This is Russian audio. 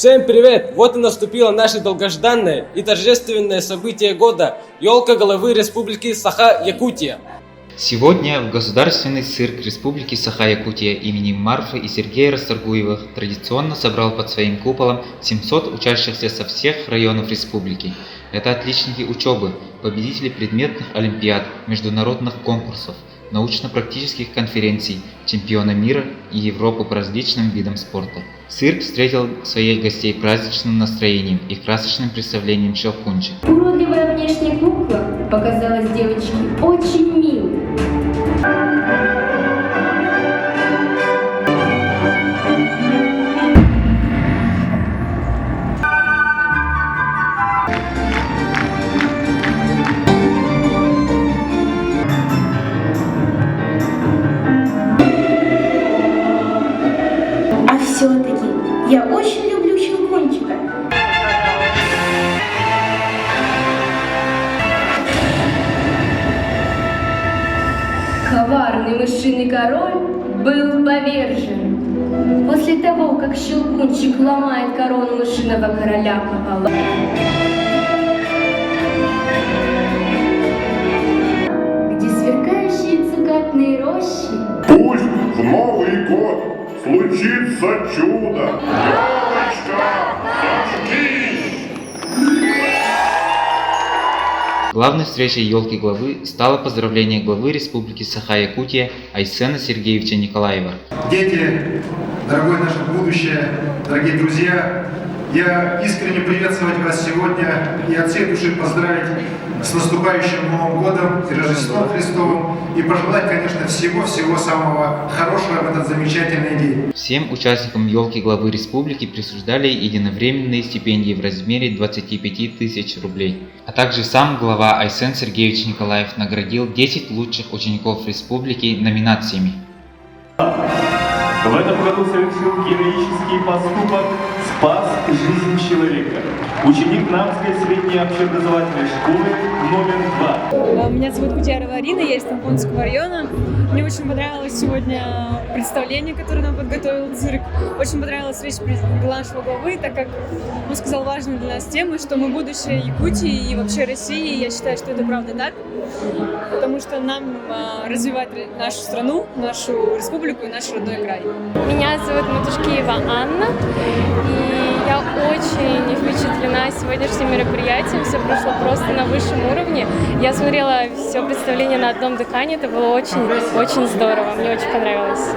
Всем привет! Вот и наступило наше долгожданное и торжественное событие года – елка головы Республики Саха-Якутия. Сегодня в Государственный цирк Республики Саха-Якутия имени Марфы и Сергея Расторгуевых традиционно собрал под своим куполом 700 учащихся со всех районов республики. Это отличники учебы, победители предметных олимпиад, международных конкурсов, научно-практических конференций, чемпионы мира и Европы по различным видам спорта. Цирк встретил своих гостей праздничным настроением и красочным представлением «Щелкунчик». Уродливая внешняя кукла показалась девочке очень милой. А все-таки я очень люблю Щелкунчика. Коварный мышиный король был повержен. После того, как Щелкунчик ломает корону мышиного короля пополам, где сверкающие цукатные рощи, пусть в Новый год случится чудо! Елочка, зажгись! Главной встречей елки главы стало поздравление главы Республики Саха-Якутия Айсена Сергеевича Николаева. Дети, дорогое наше будущее, дорогие друзья, я искренне приветствовать вас сегодня и от всей души поздравить с наступающим Новым годом и Рождеством Христовым и пожелать, конечно, всего-всего самого хорошего в этот замечательный день. Всем участникам елки главы республики присуждали единовременные стипендии в размере 25 тысяч рублей. А также сам глава Айсен Сергеевич Николаев наградил 10 лучших учеников республики номинациями. В этом году совершил героический поступок, спас жизнь человека. Ученик Намской средней общеобразовательной школы номер 2. Меня зовут Кудярова Арина, я из Тамбонского района. Мне очень понравилось сегодня представление, которое нам подготовил цирк. Очень понравилась речь нашего главы, так как он сказал важную для нас тему, что мы будущее Якутии и вообще России. Я считаю, что это правда так, потому что нам развивать нашу страну, нашу республику и наш родной край. Меня зовут Матушкиева Анна, и я очень впечатлена сегодняшним мероприятием. Все прошло просто на высшем уровне. Я смотрела все представление на одном дыхании, это было очень здорово, мне очень понравилось.